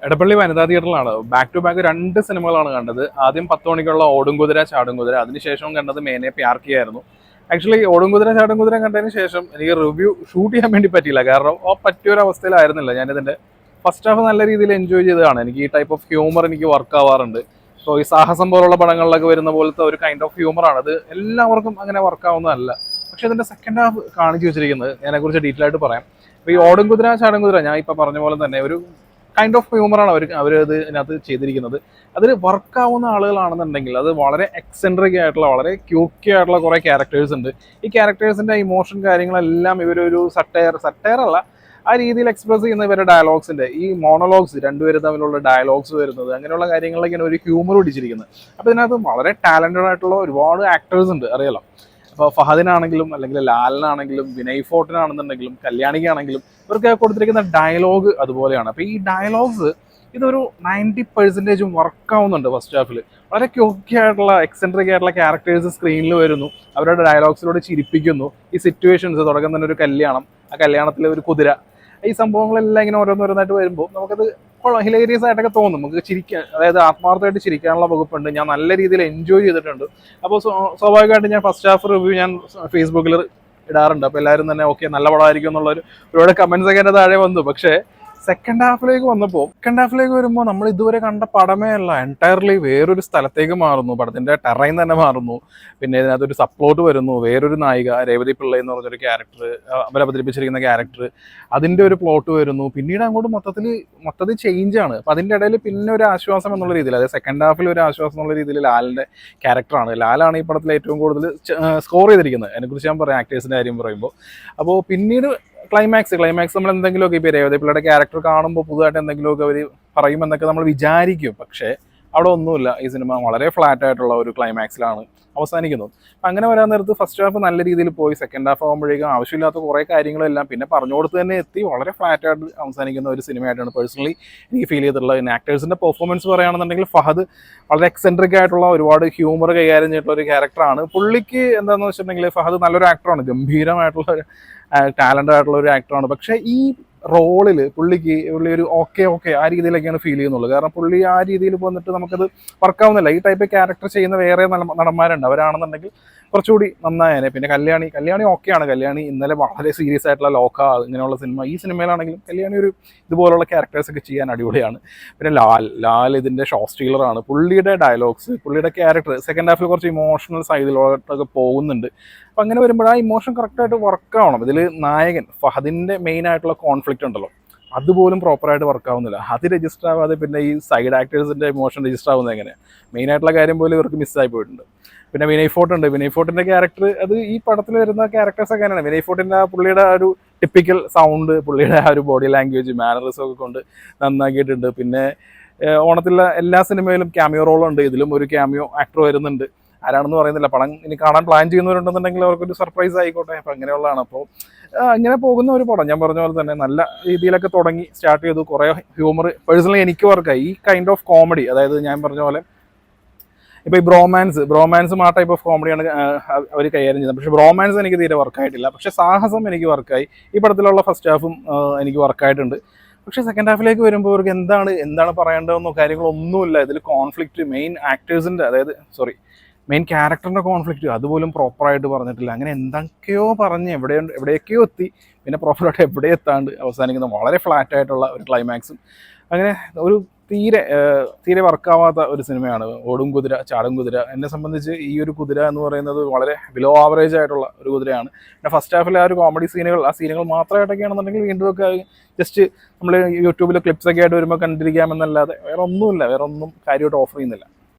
എടപ്പള്ളി വനിതാ തിയേറ്ററിലാണ് back to back 2 സിനിമകളാണ് കണ്ടത്. ആദ്യം 10 മണിക്കുള്ള ഓടുംകുതിര ചാടുംകുതിര, അതിനുശേഷം കണ്ടത് മേനെ പ്യാർ കിയ ആയിരുന്നു. ആക്ച്വലി ഓടുംകുതിര ചാടുംകുതിര കണ്ടതിന് ശേഷം എനിക്ക് റിവ്യൂ ഷൂട്ട് ചെയ്യാൻ വേണ്ടി പറ്റിയില്ല, കാരണം ആ പറ്റിയൊരു അവസ്ഥയിലായിരുന്നില്ല. ഞാനിതിന്റെ ഫസ്റ്റ് ഹാഫ് നല്ല രീതിയിൽ എൻജോയ് ചെയ്തതാണ്. എനിക്ക് ഈ ടൈപ്പ് ഓഫ് ഹ്യൂമർ എനിക്ക് വർക്ക് ആവാറുണ്ട്. സോ ഈ സാഹസം പോലുള്ള പടങ്ങളിലൊക്കെ വരുന്ന പോലത്തെ ഒരു കൈൻഡ് ഓഫ് ഹ്യൂമറാണ് അത്. എല്ലാവർക്കും അങ്ങനെ വർക്ക് ആവുന്നതല്ല. പക്ഷെ ഇതിന്റെ സെക്കൻഡ് ഹാഫ് കാണിച്ചു വെച്ചിരിക്കുന്നത് അതിനെക്കുറിച്ച് ഡീറ്റെയിൽ ആയിട്ട് പറയാം. അപ്പോൾ ഈ ഓടുംകുതിര ചാടുംകുതിര ഞാൻ ഇപ്പൊ പറഞ്ഞ പോലെ തന്നെ ഒരു കൈൻഡ് ഓഫ് ഹ്യൂമറാണ് അവരത് ഇതിനകത്ത് ചെയ്തിരിക്കുന്നത്. അതിൽ വർക്കാവുന്ന ആളുകളാണെന്നുണ്ടെങ്കിൽ അത് വളരെ എക്സെൻട്രിക് ആയിട്ടുള്ള വളരെ ക്യൂക്കി ആയിട്ടുള്ള കുറേ ക്യാരക്ടേഴ്സ് ഉണ്ട്. ഈ ക്യാരക്ടേഴ്സിന്റെ ഇമോഷൻ കാര്യങ്ങളെല്ലാം ഇവരൊരു സട്ടയർ അല്ല, ആ രീതിയിൽ എക്സ്പ്രസ് ചെയ്യുന്ന ഇവരുടെ ഡയലോഗ്സിന്റെ ഈ മോണോലോഗ്സ്, രണ്ടുപേരും തമ്മിലുള്ള ഡയലോഗ്സ് വരുന്നത്, അങ്ങനെയുള്ള കാര്യങ്ങളിലേക്കാണ് ഒരു ഹ്യൂമർ പിടിച്ചിരിക്കുന്നത്. അപ്പോൾ ഇതിനകത്ത് വളരെ ടാലന്റഡ് ആയിട്ടുള്ള ഒരുപാട് ആക്ടേഴ്സ് ഉണ്ട്, അറിയാലോ. അപ്പോൾ ഫഹദിനാണെങ്കിലും അല്ലെങ്കിൽ ലാലിനാണെങ്കിലും വിനയ് ഫോർട്ടിനാണെന്നുണ്ടെങ്കിലും കല്യാണിക്കാണെങ്കിലും ഇവർക്ക് കൊടുത്തിരിക്കുന്ന ഡയലോഗ് അതുപോലെയാണ്. അപ്പോൾ ഈ ഡയലോഗ്സ് ഇതൊരു 90% വർക്കാവുന്നുണ്ട് ഫസ്റ്റ് ഹാഫിൽ. വളരെ ക്യൂക്കി ആയിട്ടുള്ള എക്സെൻട്രിക് ആയിട്ടുള്ള ക്യാരക്ടേഴ്സ് സ്ക്രീനിൽ വരുന്നു, അവരുടെ ഡയലോഗ്സിലൂടെ ചിരിപ്പിക്കുന്നു. ഈ സിറ്റുവേഷൻസ്, തുടക്കം തന്നെ ഒരു കല്യാണം, ആ കല്യാണത്തിലെ ഒരു കുതിര, ഈ സംഭവങ്ങളെല്ലാം ഇങ്ങനെ ഓരോന്നോരോന്നായിട്ട് വരുമ്പോൾ നമുക്കത് ഹിലേരിയസ് ആയിട്ടൊക്കെ തോന്നും. നമുക്ക് ചിരിക്കാൻ, അതായത് ആത്മാർത്ഥമായിട്ട് ചിരിക്കാനുള്ള വകുപ്പുണ്ട്. ഞാൻ നല്ല രീതിയിൽ എൻജോയ് ചെയ്തിട്ടുണ്ട്. അപ്പോൾ സ്വാഭാവികമായിട്ട് ഞാൻ ഫസ്റ്റ് ഹാഫ് റിവ്യൂ ഞാൻ ഫേസ്ബുക്കിൽ ഇടാറുണ്ട്. അപ്പോൾ എല്ലാവരും തന്നെ ഓക്കെ നല്ല പടമായിരിക്കും എന്നുള്ളൊരു ഒരുപാട് കമൻസ് ഒക്കെ എൻ്റെ താഴെ വന്നു. പക്ഷേ സെക്കൻഡ് ഹാഫിലേക്ക് വരുമ്പോൾ നമ്മൾ ഇതുവരെ കണ്ട പടമേ അല്ല, എൻറ്റയർലി വേറൊരു സ്ഥലത്തേക്ക് മാറുന്നു. പടത്തിന്റെ ടെറൈൻ തന്നെ മാറുന്നു. പിന്നെ ഇതിനകത്തൊരു സപ്ലോട്ട് വരുന്നു, വേറൊരു നായിക രേവതി പിള്ളൈ എന്ന് പറഞ്ഞൊരു ക്യാരക്ടർ, അവരവതരിപ്പിച്ചിരിക്കുന്ന ക്യാരക്ടർ, അതിന്റെ ഒരു പ്ലോട്ട് വരുന്നു. പിന്നീട് അങ്ങോട്ട് മൊത്തത്തിൽ ചേഞ്ച് ആണ്. അപ്പൊ അതിന്റെ ഇടയിൽ പിന്നെ ഒരു ആശ്വാസം എന്നുള്ള രീതിയിൽ, അതായത് സെക്കൻഡ് ഹാഫിൽ ഒരു ആശ്വാസം എന്നുള്ള രീതിയിൽ ലാലിന്റെ ക്യാരക്ടറാണ്. ലാലാണ് ഈ പടത്തിൽ ഏറ്റവും കൂടുതൽ സ്കോർ ചെയ്തിരിക്കുന്നത്. അതിനെക്കുറിച്ച് ഞാൻ പറയാം, ആക്ടേഴ്സിന്റെ കാര്യം പറയുമ്പോൾ. അപ്പോൾ പിന്നീട് ക്ലൈമാക്സ് നമ്മൾ എന്തെങ്കിലുമൊക്കെ ഇപ്പോൾ രേവതി പിള്ളയുടെ ക്യാരക്ടർ കാണുമ്പോൾ പുതുതായിട്ട് എന്തെങ്കിലുമൊക്കെ അവർ പറയുമെന്നൊക്കെ നമ്മൾ വിചാരിക്കും. പക്ഷേ അവിടെ ഒന്നുമില്ല. ഈ സിനിമ വളരെ ഫ്ലാറ്റ് ആയിട്ടുള്ള ഒരു ക്ലൈമാക്സിലാണ് അവസാനിക്കുന്നത്. അപ്പം അങ്ങനെ വരാൻ നേരത്ത് ഫസ്റ്റ് ഹാഫ് നല്ല രീതിയിൽ പോയി, സെക്കൻഡ് ഹാഫ് ആകുമ്പോഴേക്കും ആവശ്യമില്ലാത്ത കുറേ കാര്യങ്ങളെല്ലാം പിന്നെ പറഞ്ഞു കൊടുത്ത് തന്നെ എത്തി വളരെ ഫ്ലാറ്റ് ആയിട്ട് അവസാനിക്കുന്ന ഒരു സിനിമയായിട്ടാണ് പേഴ്സണലി എനിക്ക് ഫീൽ ചെയ്തിട്ടുള്ളത്. പിന്നെ ആക്ടേഴ്സിൻ്റെ പെർഫോമൻസ് പറയുകയാണെന്നുണ്ടെങ്കിൽ ഫഹദ് വളരെ എക്സെൻട്രിക് ആയിട്ടുള്ള ഒരുപാട് ഹ്യൂമർ കൈകാര്യം ചെയ്തിട്ടുള്ള ഒരു ക്യാരക്ടറാണ്. പുള്ളിക്ക് എന്താണെന്ന് വെച്ചിട്ടുണ്ടെങ്കിൽ ഫഹദ് നല്ലൊരു ആക്ടറാണ്, ഗംഭീരമായിട്ടുള്ള ഒരു ടാലൻ്റ് ആയിട്ടുള്ള ഒരു ആക്ടറാണ്. പക്ഷേ ഈ റോളിൽ പുള്ളി ഒരു ഓക്കെ ആ രീതിയിലൊക്കെയാണ് ഫീൽ ചെയ്യുന്നുള്ളൂ. കാരണം പുള്ളി ആ രീതിയിൽ വന്നിട്ട് നമുക്കത് വർക്കാവുന്നില്ല. ഈ ടൈപ്പ് ക്യാരക്ടർ ചെയ്യുന്ന വേറെ നടന്മാരുണ്ട്, അവരാണെന്നുണ്ടെങ്കിൽ കുറച്ചുകൂടി നന്നായേനെ. പിന്നെ കല്യാണി ഓക്കെയാണ്. കല്യാണി ഇന്നലെ വളരെ സീരിയസ് ആയിട്ടുള്ള ലോക്ക ഇങ്ങനെയുള്ള സിനിമ, ഈ സിനിമയിലാണെങ്കിലും കല്യാണി ഒരു ഇതുപോലുള്ള ക്യാരക്ടേഴ്സ് ഒക്കെ ചെയ്യാൻ അടിപൊളിയാണ്. പിന്നെ ലാൽ ഇതിന്റെ ഷോ സ്റ്റീലറാണ്. പുള്ളിയുടെ ഡയലോഗ്സ്, പുള്ളിയുടെ ക്യാരക്ടർ സെക്കൻഡ് ഹാഫിൽ കുറച്ച് ഇമോഷണൽ സൈഡിലോട്ടൊക്കെ പോകുന്നുണ്ട്. അപ്പം അങ്ങനെ വരുമ്പോൾ ആ ഇമോഷൻ കറക്റ്റായിട്ട് വർക്ക് ആവണം. ഇതിൽ നായകൻ ഫഹദിന്റെ മെയിൻ ആയിട്ടുള്ള കോൺഫ്ലിക്റ്റ് ഉണ്ടല്ലോ, അതുപോലും പ്രോപ്പറായിട്ട് വർക്ക് ആവുന്നില്ല. അത് രജിസ്റ്റർ ആവാതെ പിന്നെ ഈ സൈഡ് ആക്ടേഴ്സിന്റെ ഇമോഷൻ രജിസ്റ്റർ ആവുന്നത് എങ്ങനെയാണ്? മെയിൻ ആയിട്ടുള്ള കാര്യം പോലും ഇവർക്ക് മിസ്സായി പോയിട്ടുണ്ട്. പിന്നെ വിനയ് ഫോർട്ടിന്റെ ക്യാരക്ടർ, അത് ഈ പടത്തിൽ വരുന്ന ക്യാരക്ടേഴ്സ് ഒക്കെ അങ്ങനെയാണ്. വിനയ് ഫോർട്ടിന്റെ പുള്ളിയുടെ ആ ഒരു ടിപ്പിക്കൽ സൗണ്ട്, പുള്ളിയുടെ ആ ഒരു ബോഡി ലാംഗ്വേജ്, മാനറിസം ഒക്കെ കൊണ്ട് നന്നാക്കിയിട്ടുണ്ട്. പിന്നെ ഓണത്തിലുള്ള എല്ലാ സിനിമയിലും ക്യാമിയോ റോളുണ്ട്, ഇതിലും ഒരു ക്യാമിയോ ആക്ടർ വരുന്നുണ്ട്. ആരാണെന്ന് പറയുന്നില്ല. പടം ഇനി കാണാൻ പ്ലാൻ ചെയ്യുന്നവരുണ്ടെന്നുണ്ടെങ്കിൽ അവർക്കൊരു സർപ്രൈസ് ആയിക്കോട്ടെ. അപ്പം അങ്ങനെയുള്ളതാണ്. അപ്പോൾ അങ്ങനെ പോകുന്ന ഒരു പടം, ഞാൻ പറഞ്ഞ പോലെ തന്നെ നല്ല രീതിയിലൊക്കെ തുടങ്ങി സ്റ്റാർട്ട് ചെയ്തു. കുറേ ഹ്യൂമർ പേഴ്സണലി എനിക്ക് വർക്കായി. ഈ കൈൻഡ് ഓഫ് കോമഡി, അതായത് ഞാൻ പറഞ്ഞ പോലെ ഇപ്പോൾ ഈ ബ്രോമാൻസും ആ ടൈപ്പ് ഓഫ് കോമഡിയാണ് അവർ കൈകാര്യം ചെയ്യുന്നത്. പക്ഷേ ബ്രോമാൻസ് എനിക്ക് തീരെ വർക്കായിട്ടില്ല. പക്ഷേ സാഹസം എനിക്ക് വർക്കായി. ഈ പടത്തിലുള്ള ഫസ്റ്റ് ഹാഫും എനിക്ക് വർക്കായിട്ടുണ്ട്. പക്ഷേ സെക്കൻഡ് ഹാഫിലേക്ക് വരുമ്പോൾ അവർക്ക് എന്താണ് പറയേണ്ടതെന്നോ കാര്യങ്ങളൊന്നുമില്ല. ഇതിൽ കോൺഫ്ലിക്റ്റ്, മെയിൻ ക്യാരക്ടറിൻ്റെ കോൺഫ്ലിക്റ്റ് അതുപോലും പ്രോപ്പറായിട്ട് പറഞ്ഞിട്ടില്ല. അങ്ങനെ എന്തൊക്കെയോ പറഞ്ഞ് എവിടെയൊക്കെയോ എത്തി, പിന്നെ പ്രോപ്പറായിട്ട് എവിടെ എത്താണ്ട് അവസാനിക്കുന്ന വളരെ ഫ്ലാറ്റ് ആയിട്ടുള്ള ഒരു ക്ലൈമാക്സും. അങ്ങനെ ഒരു തീരെ വർക്കാവാത്ത ഒരു സിനിമയാണ് ഓടും കുതിര ചാടും കുതിര. എന്നെ സംബന്ധിച്ച് ഈ ഒരു കുതിര എന്ന് പറയുന്നത് വളരെ ബിലോ ആവറേജ് ആയിട്ടുള്ള ഒരു കുതിരയാണ്. പിന്നെ ഫസ്റ്റ് ഹാഫിലെ ആ ഒരു കോമഡി സീനുകൾ മാത്രമായിട്ടൊക്കെയാണെന്നുണ്ടെങ്കിൽ വീണ്ടും ഒക്കെ ജസ്റ്റ് നമ്മൾ യൂട്യൂബിൽ ക്ലിപ്സ് ഒക്കെ ആയിട്ട് വരുമ്പോൾ കണ്ടിരിക്കാമെന്നല്ലാതെ വേറെ ഒന്നും കാര്യമായിട്ട് ഓഫർ ചെയ്യുന്നില്ല.